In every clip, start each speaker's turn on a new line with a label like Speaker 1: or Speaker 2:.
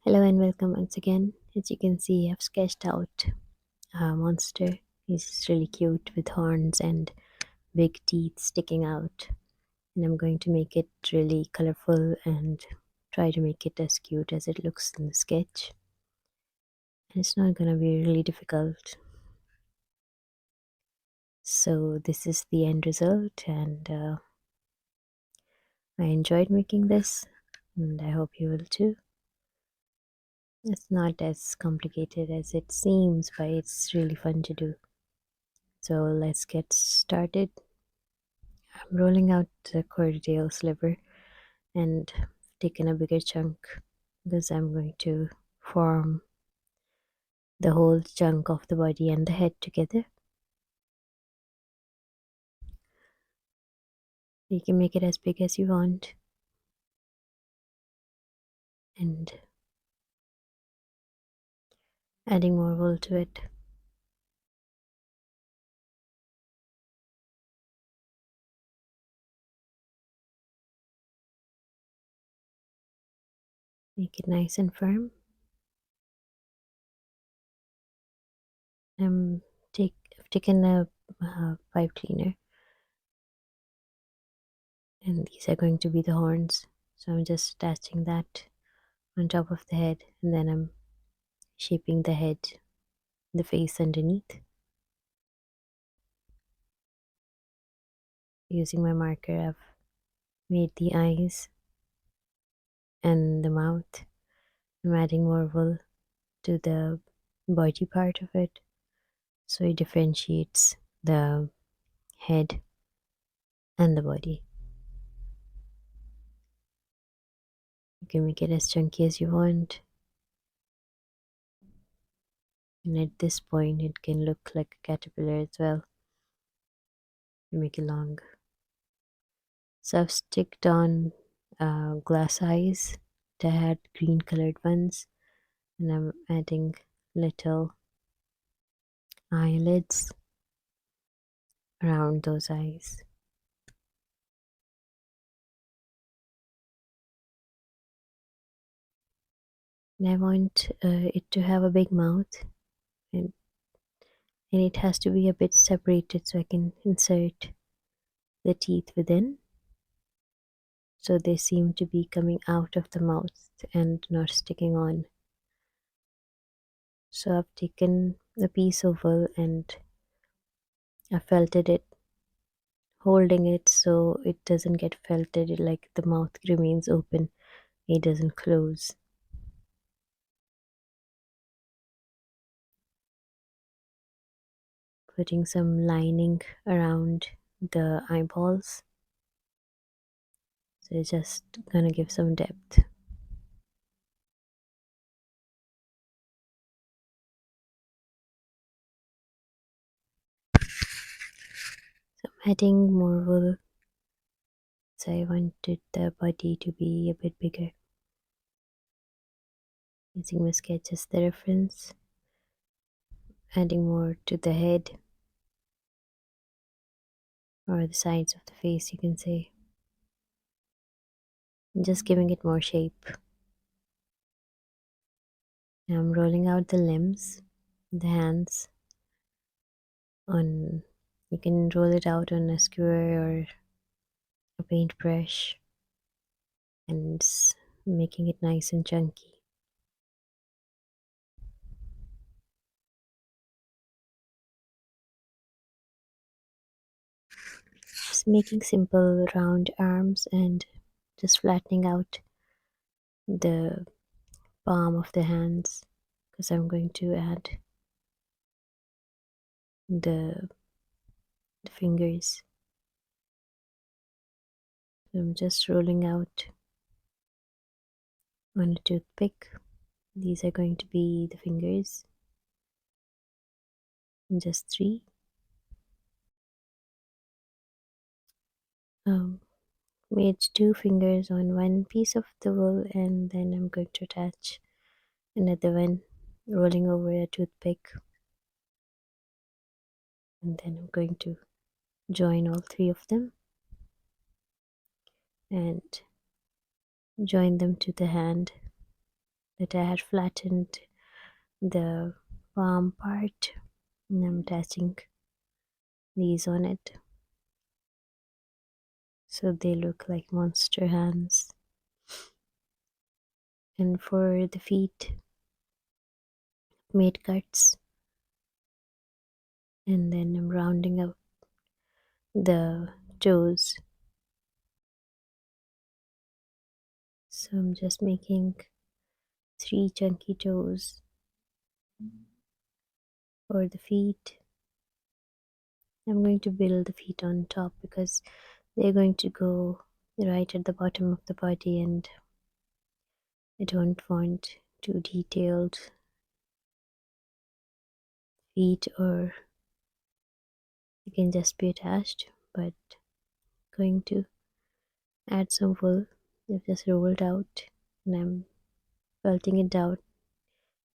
Speaker 1: Hello and welcome once again. As you can see, I've sketched out a monster. He's really cute with horns and big teeth sticking out. And I'm going to make it really colorful and try to make it as cute as it looks in the sketch. And it's not going to be really difficult. So, this is the end result, and I enjoyed making this, and I hope you will too. It's not as complicated as it seems, but it's really fun to do. So let's get started. I'm rolling out the cordial sliver and taking a bigger chunk because I'm going to form the whole chunk of the body and the head together. You can make it as big as you want and adding more wool to it. Make it nice and firm. I've taken a pipe cleaner, and these are going to be the horns. So I'm just attaching that on top of the head, and then I'm shaping the head, the face underneath. Using my marker, I've made the eyes and the mouth. I'm adding more wool to the body part of it so it differentiates the head and the body. You can make it as chunky as you want, and at this point, it can look like a caterpillar as well. You make it long. So I've sticked on glass eyes that had green colored ones, and I'm adding little eyelids around those eyes. And I want it to have a big mouth, and, and it has to be a bit separated so I can insert the teeth within. So they seem to be coming out of the mouth and not sticking on. So I've taken a piece of wool and I felted it, holding it so it doesn't get felted, like the mouth remains open, it doesn't close. Putting some lining around the eyeballs. So it's just gonna give some depth. So I'm adding more wool. So I wanted the body to be a bit bigger. Using my sketch as the reference. Adding more to the head. Or the sides of the face, you can say. And just giving it more shape. Now I'm rolling out the limbs, the hands. On you can roll it out on a skewer or a paintbrush and making it nice and chunky. Just making simple round arms and just flattening out the palm of the hands because I'm going to add the, the fingers. So I'm just rolling out on a toothpick. These are going to be the fingers. Just three. Made two fingers on one piece of the wool, and then I'm going to attach another one, rolling over a toothpick, and then I'm going to join all three of them and join them to the hand. that I had flattened the palm part, and I'm attaching these on it so they look like monster hands. And for the feet, made cuts, and then I'm rounding up the toes. So I'm just making 3 chunky toes for the feet. I'm going to build the feet on top because they're going to go right at the bottom of the body, and I don't want too detailed feet, or they can just be attached. But going to add some wool. I've just rolled out and I'm felting it down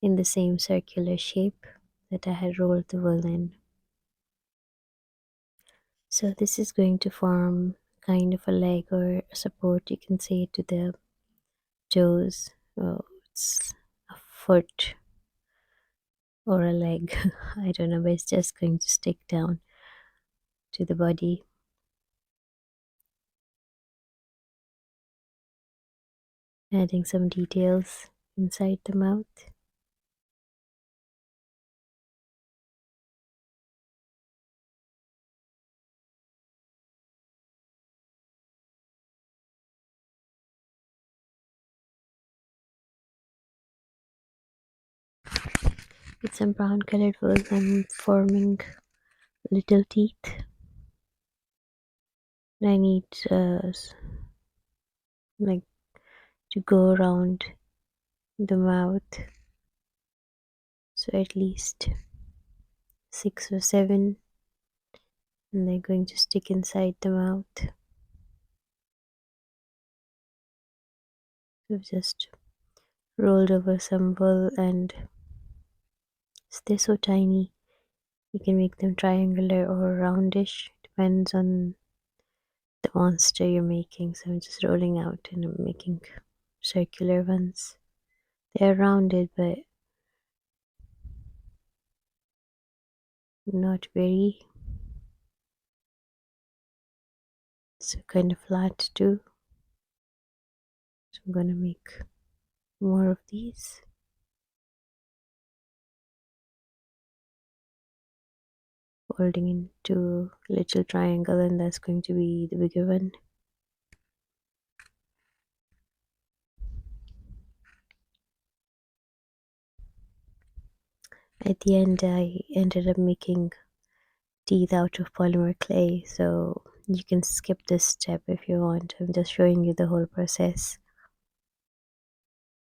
Speaker 1: in the same circular shape that I had rolled the wool in. So this is going to form kind of a leg or a support, you can say, to the toes. Oh, it's a foot or a leg. I don't know, but it's just going to stick down to the body. Adding some details inside the mouth. With some brown colored wool, I'm forming little teeth. I need like to go around the mouth, so at least 6 or 7, and they're going to stick inside the mouth. We've just rolled over some wool, and they're so tiny. You can make them triangular or roundish, depends on the monster you're making. So I'm just rolling out and I'm making circular ones. They're rounded, but not very. So kind of flat too. So I'm gonna make more of these. Folding into little triangle, and that's going to be the bigger one. At the end, I ended up making teeth out of polymer clay, so you can skip this step if you want. I'm just showing you the whole process.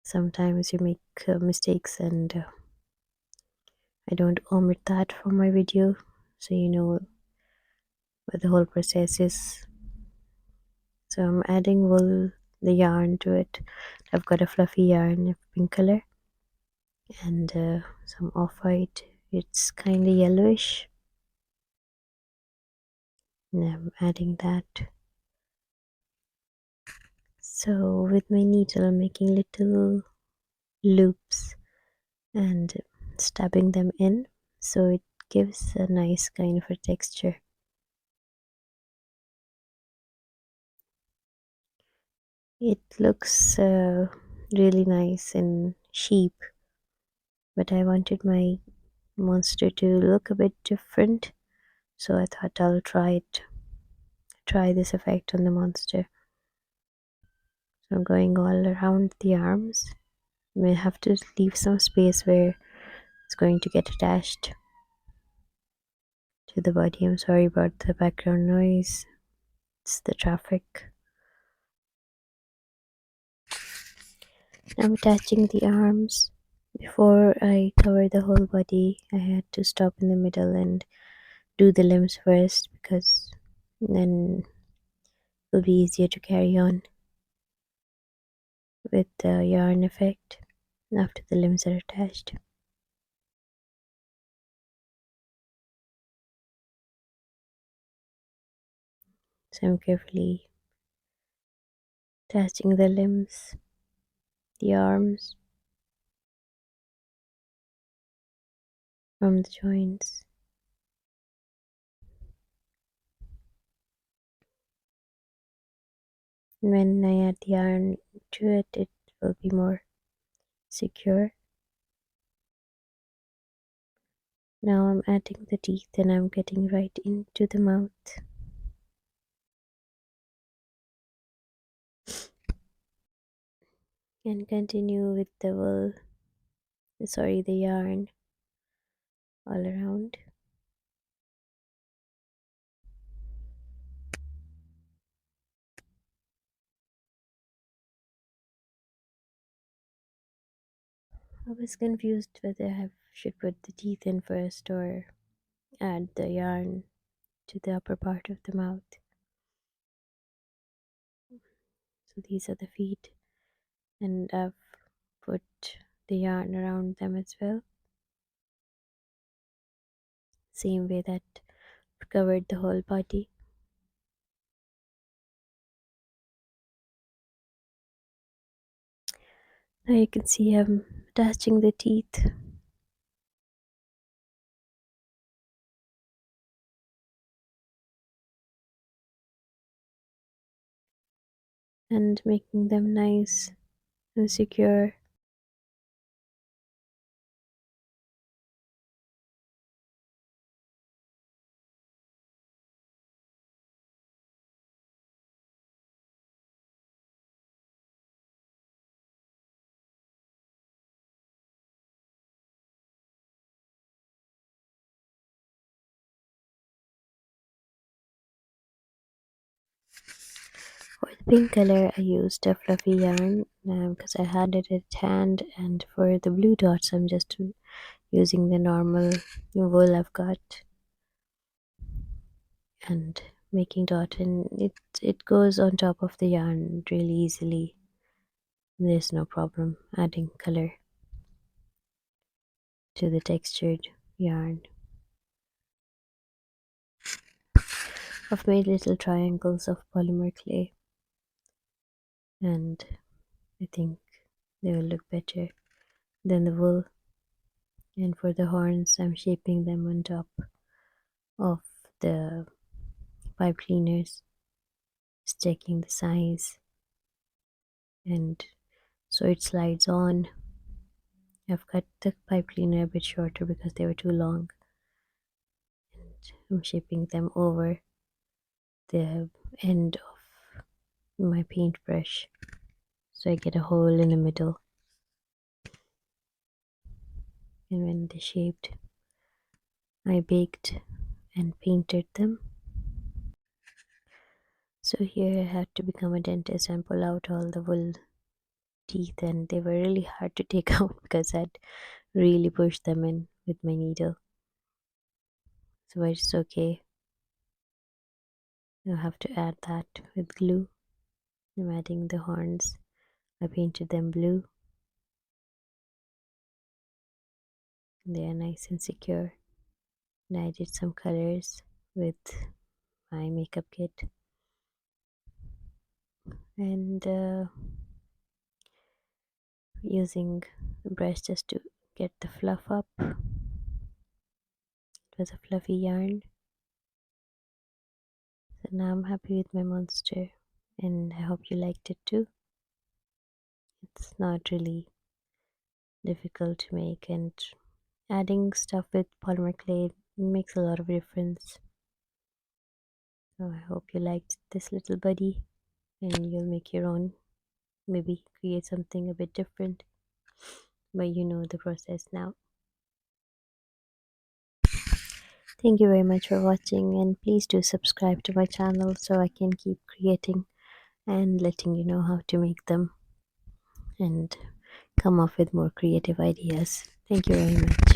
Speaker 1: Sometimes you make mistakes, and I don't omit that from my video, so you know what the whole process is. So I'm adding wool, the yarn to it. I've got a fluffy yarn of pink color and some off-white. It's kind of yellowish, and I'm adding that. So with my needle I'm making little loops and stabbing them in, so it gives a nice kind of a texture. It looks really nice in sheep, but I wanted my monster to look a bit different, so I thought I'll try this effect on the monster. So I'm going all around the arms. We have to leave some space where it's going to get attached to the body. I'm sorry about the background noise, it's the traffic. I'm attaching the arms. Before I cover the whole body, I had to stop in the middle and do the limbs first, because then it'll be easier to carry on with the yarn effect after the limbs are attached. So I'm carefully attaching the limbs, the arms. from the joints. When I add the yarn to it, it will be more secure. Now I'm adding the teeth and I'm getting right into the mouth. And continue with the the yarn all around. I was confused whether I should put the teeth in first or add the yarn to the upper part of the mouth. So these are the feet, and I've put the yarn around them as well, same way that I've covered the whole body. Now you can see I'm attaching the teeth. And making them nice and secure. For the pink color, I used a fluffy yarn because I had it at hand, and for the blue dots, I'm just using the normal wool I've got and making dot, and it goes on top of the yarn really easily. There's no problem adding color to the textured yarn. I've made little triangles of polymer clay, and I think they will look better than the wool. And for the horns, I'm shaping them on top of the pipe cleaners, just checking the size, and so it slides on. I've cut the pipe cleaner a bit shorter because they were too long, and I'm shaping them over the end of my paintbrush so I get a hole in the middle. And when they're shaped, I baked and painted them. So here I had to become a dentist and pull out all the wool teeth, and they were really hard to take out because I'd really pushed them in with my needle. So it's okay. I have to add that with glue. I'm adding the horns. I painted them blue. They are nice and secure. And I did some colors with my makeup kit. And using the brush just to get the fluff up. It was a fluffy yarn. So now I'm happy with my monster, and I hope you liked it too. It's not really difficult to make, and adding stuff with polymer clay makes a lot of difference. So I hope you liked this little buddy, and you'll make your own, maybe create something a bit different, but you know the process now. Thank you very much for watching, and please do subscribe to my channel so I can keep creating and letting you know how to make them and come up with more creative ideas. Thank you very much.